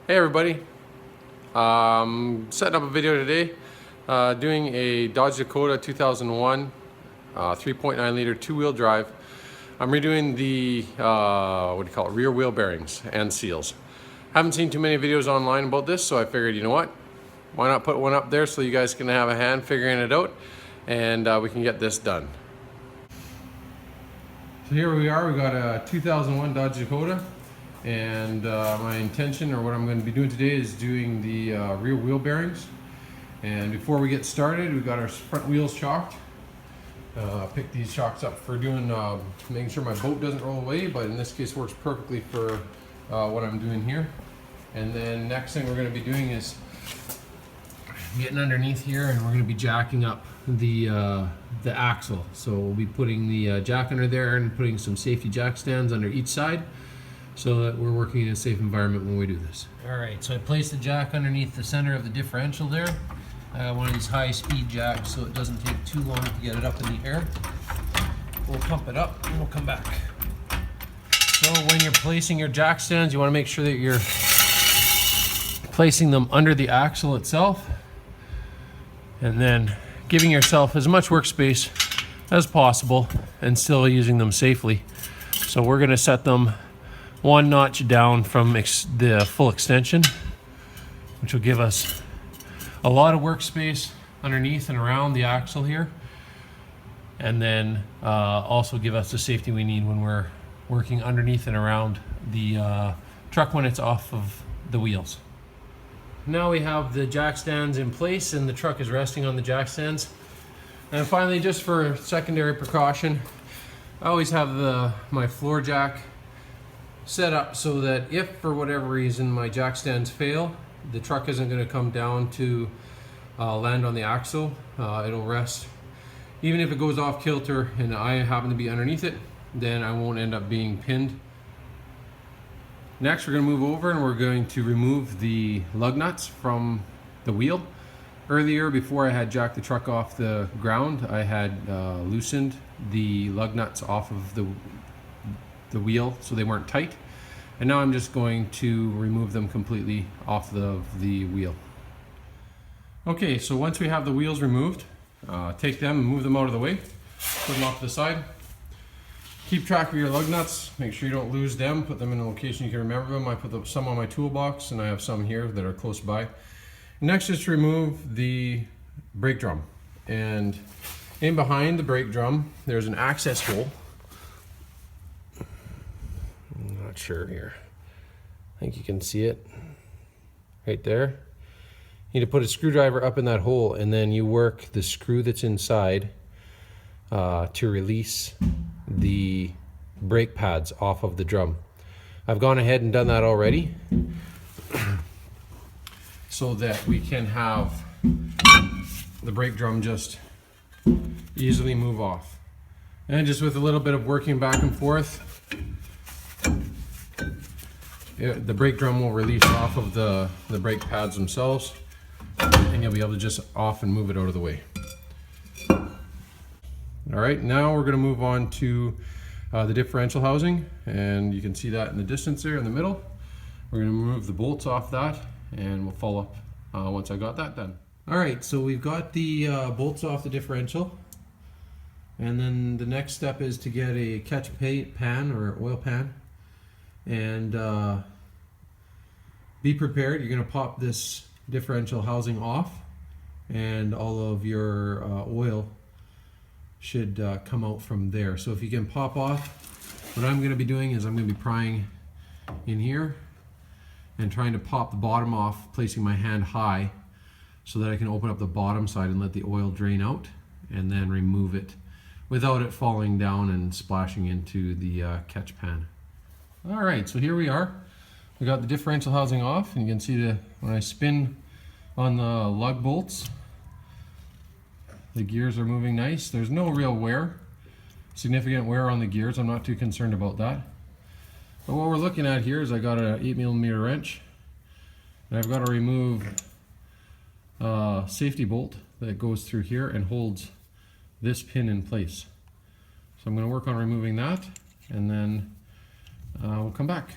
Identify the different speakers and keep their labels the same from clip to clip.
Speaker 1: Hey everybody, setting up a video today, doing a Dodge Dakota 2001 3.9 liter two-wheel drive. I'm redoing the rear wheel bearings and seals. Haven't seen too many videos online about this, so I figured, you know what, why not put one up there so you guys can have a hand figuring it out, and we can get this done. So here we are, we got a 2001 Dodge Dakota. And my intention, or what I'm going to be doing today, is doing the rear wheel bearings. And before we get started, we've got our front wheels shocked. Picked these shocks up for doing making sure my boat doesn't roll away, but in this case works perfectly for what I'm doing here. And then next thing we're going to be doing is getting underneath here, and we're going to be jacking up the axle. So we'll be putting the jack under there and putting some safety jack stands under each side, so that we're working in a safe environment when we do this. Alright, so I placed the jack underneath the center of the differential there. One of these high-speed jacks, so it doesn't take too long to get it up in the air. We'll pump it up and we'll come back. So when you're placing your jack stands, you want to make sure that you're placing them under the axle itself, and then giving yourself as much workspace as possible and still using them safely. So we're going to set them one notch down from the full extension, which will give us a lot of workspace underneath and around the axle here, and then also give us the safety we need when we're working underneath and around the truck when it's off of the wheels. Now we have the jack stands in place and the truck is resting on the jack stands. And finally, just for secondary precaution, I always have my floor jack set up so that if for whatever reason my jack stands fail, the truck isn't going to come down to land on the axle. It'll rest. Even if it goes off kilter and I happen to be underneath it, then I won't end up being pinned. Next, we're going to move over and we're going to remove the lug nuts from the wheel. Earlier, before I had jacked the truck off the ground, I had loosened the lug nuts off of the wheel so they weren't tight, and now I'm just going to remove them completely off the wheel. Okay, so once we have the wheels removed, take them and move them out of the way, put them off to the side. Keep track of your lug nuts, make sure you don't lose them, put them in a location you can remember them. I put some on my toolbox and I have some here that are close by. Next is to remove the brake drum, and in behind the brake drum there's an access hole. I'm not sure here. I think you can see it right there. You need to put a screwdriver up in that hole, and then you work the screw that's inside to release the brake pads off of the drum. I've gone ahead and done that already so that we can have the brake drum just easily move off. And just with a little bit of working back and forth, the brake drum will release off of the brake pads themselves, and you'll be able to just off and move it out of the way. All right, now we're going to move on to the differential housing, and you can see that in the distance there in the middle. We're going to remove the bolts off that, and we'll follow up once I got that done. All right, so we've got the bolts off the differential, and then the next step is to get a catch pan or oil pan. And be prepared, you're going to pop this differential housing off, and all of your oil should come out from there. So if you can pop off, what I'm going to be doing is I'm going to be prying in here and trying to pop the bottom off, placing my hand high so that I can open up the bottom side and let the oil drain out, and then remove it without it falling down and splashing into the catch pan. All right, so here we are. We got the differential housing off, and you can see when I spin on the lug bolts, the gears are moving nice. There's no real wear, significant wear on the gears. I'm not too concerned about that. But what we're looking at here is I got an 8mm wrench, and I've got to remove a safety bolt that goes through here and holds this pin in place. So I'm going to work on removing that, and then we'll come back.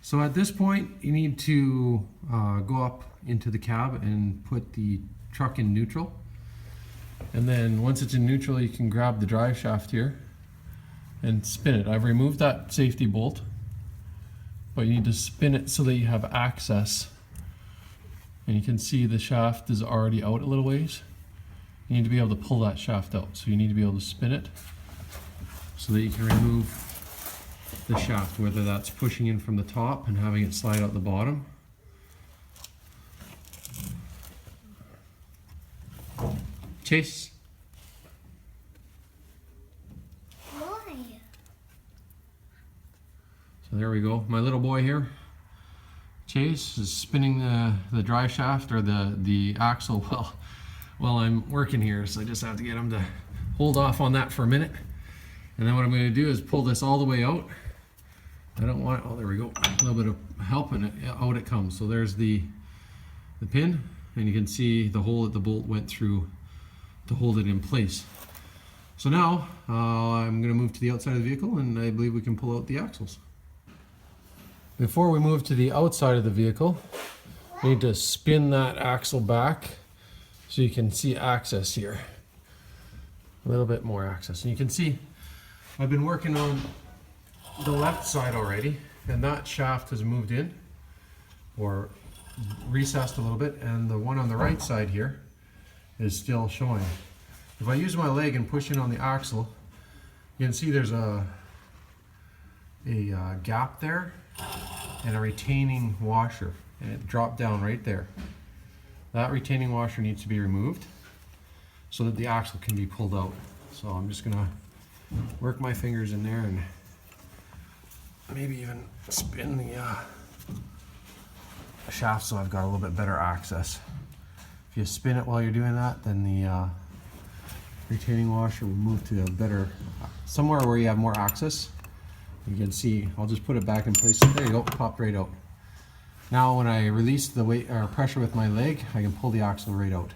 Speaker 1: So at this point, you need to go up into the cab and put the truck in neutral. And then once it's in neutral, you can grab the drive shaft here and spin it. I've removed that safety bolt, but you need to spin it so that you have access. And you can see the shaft is already out a little ways. You need to be able to pull that shaft out. So you need to be able to spin it so that you can remove the shaft, whether that's pushing in from the top and having it slide out the bottom. Chase.
Speaker 2: Why?
Speaker 1: So there we go. My little boy here, Chase, is spinning the drive shaft or the axle while I'm working here. So I just have to get him to hold off on that for a minute. And then what I'm going to do is pull this all the way out. I don't want, oh there we go, a little bit of help and out it comes. So there's the pin, and you can see the hole that the bolt went through to hold it in place. So now I'm going to move to the outside of the vehicle, and I believe we can pull out the axles. Before we move to the outside of the vehicle, we need to spin that axle back so you can see access here. A little bit more access. And you can see I've been working on the left side already, and that shaft has moved in or recessed a little bit, and the one on the right side here is still showing. If I use my leg and push in on the axle, you can see there's a gap there and a retaining washer, and it dropped down right there. That retaining washer needs to be removed so that the axle can be pulled out. So I'm just gonna work my fingers in there and maybe even spin the shaft so I've got a little bit better access. If you spin it while you're doing that, then the retaining washer will move to a better, somewhere where you have more access. You can see, I'll just put it back in place. There you go, popped right out. Now when I release the weight or pressure with my leg, I can pull the axle right out.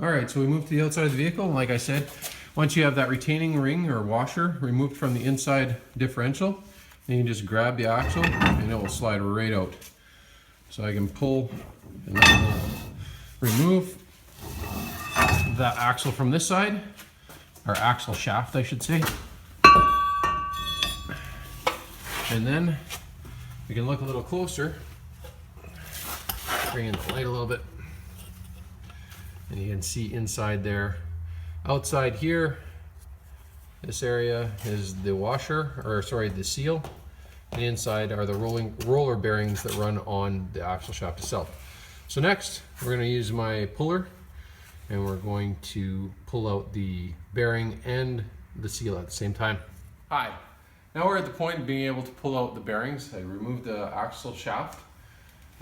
Speaker 1: Alright, so we moved to the outside of the vehicle, and like I said, once you have that retaining ring or washer removed from the inside differential, then you can just grab the axle and it will slide right out. So I can pull and then remove that axle from this side, or axle shaft I should say. And then we can look a little closer, bring in the light a little bit, and you can see inside there. Outside here, this area is the washer, or sorry, the seal. And inside are the roller bearings that run on the axle shaft itself. So next, we're going to use my puller, and we're going to pull out the bearing and the seal at the same time. Hi, now we're at the point of being able to pull out the bearings. I removed the axle shaft.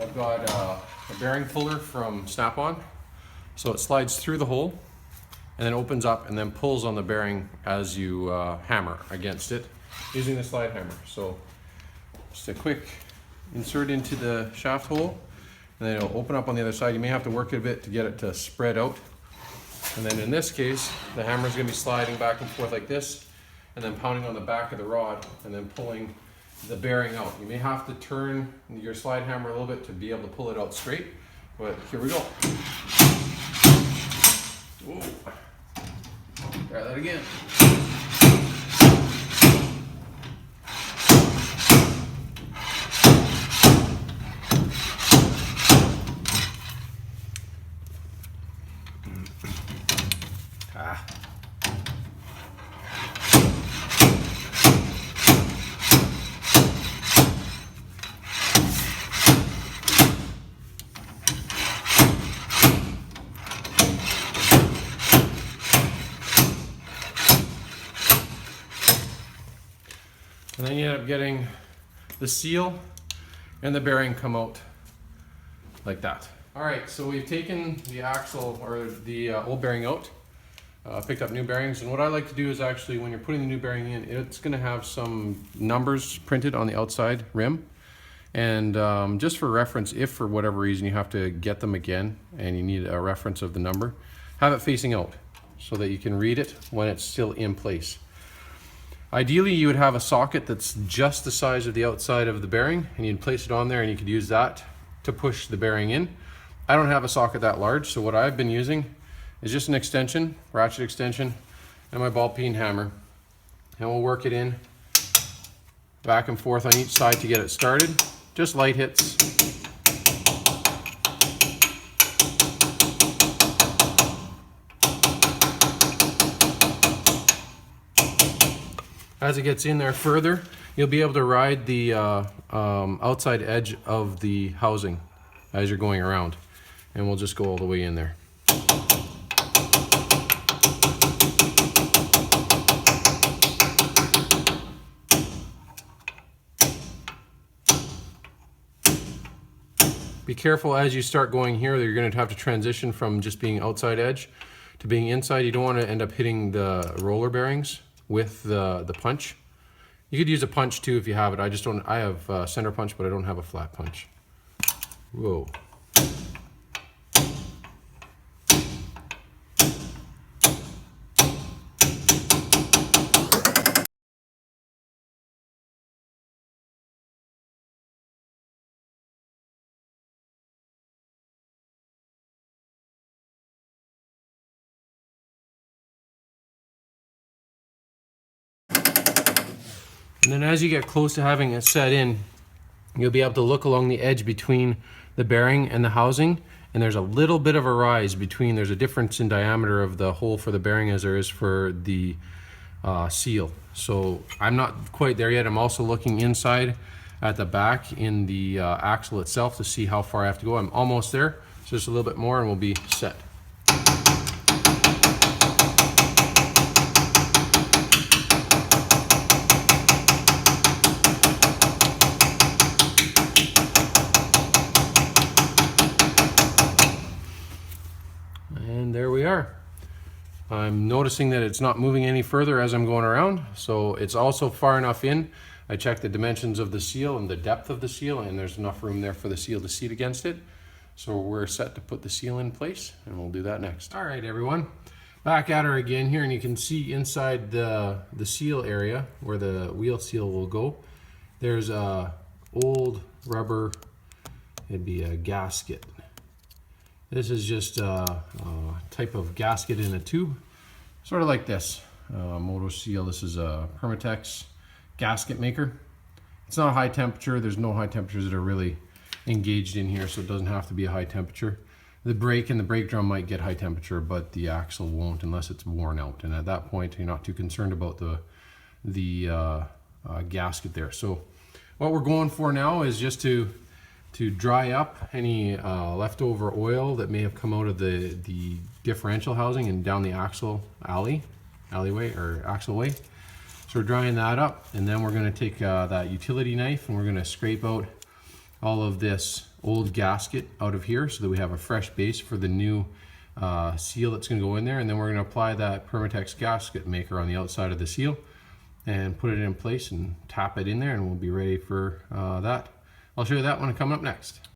Speaker 1: I've got a bearing puller from Snap-on, so it slides through the hole and then opens up and then pulls on the bearing as you hammer against it using the slide hammer. So just a quick insert into the shaft hole, and then it'll open up on the other side. You may have to work it a bit to get it to spread out. And then in this case, the hammer is going to be sliding back and forth like this, and then pounding on the back of the rod and then pulling the bearing out. You may have to turn your slide hammer a little bit to be able to pull it out straight, but here we go. Whoa. Try that again. And then you end up getting the seal and the bearing come out like that. All right, so we've taken the axle or the old bearing out, picked up new bearings, and what I like to do is actually, when you're putting the new bearing in, it's going to have some numbers printed on the outside rim. And just for reference, if for whatever reason you have to get them again and you need a reference of the number, have it facing out so that you can read it when it's still in place. Ideally, you would have a socket that's just the size of the outside of the bearing, and you'd place it on there and you could use that to push the bearing in. I don't have a socket that large, so what I've been using is just an extension, ratchet extension, and my ball peen hammer. And we'll work it in back and forth on each side to get it started. Just light hits. As it gets in there further, you'll be able to ride the outside edge of the housing as you're going around. And we'll just go all the way in there. Be careful as you start going here that you're going to have to transition from just being outside edge to being inside. You don't want to end up hitting the roller bearings with the punch. You could use a punch too if you have it. I just don't. I have a center punch, but I don't have a flat punch. Whoa. And then as you get close to having it set in, you'll be able to look along the edge between the bearing and the housing, and there's a little bit of a rise between, there's a difference in diameter of the hole for the bearing as there is for the seal. So I'm not quite there yet. I'm also looking inside at the back in the axle itself to see how far I have to go. I'm almost there, so just a little bit more and we'll be set. And there we are. I'm noticing that it's not moving any further as I'm going around, so it's also far enough in. I checked the dimensions of the seal and the depth of the seal, and there's enough room there for the seal to seat against it. So we're set to put the seal in place, and we'll do that next. All right, everyone, back at her again here, and you can see inside the seal area where the wheel seal will go, there's a old rubber, it'd be a gasket. This is just a type of gasket in a tube, sort of like this. Moto Seal, this is a Permatex gasket maker. It's not high temperature. There's no high temperatures that are really engaged in here, so it doesn't have to be a high temperature. The brake and the brake drum might get high temperature, but the axle won't unless it's worn out. And at that point, you're not too concerned about the gasket there. So what we're going for now is just to dry up any leftover oil that may have come out of the differential housing and down the alleyway or axleway. So we're drying that up, and then we're going to take that utility knife and we're going to scrape out all of this old gasket out of here so that we have a fresh base for the new seal that's going to go in there. And then we're going to apply that Permatex gasket maker on the outside of the seal and put it in place and tap it in there, and we'll be ready for that. I'll show you that one coming up next.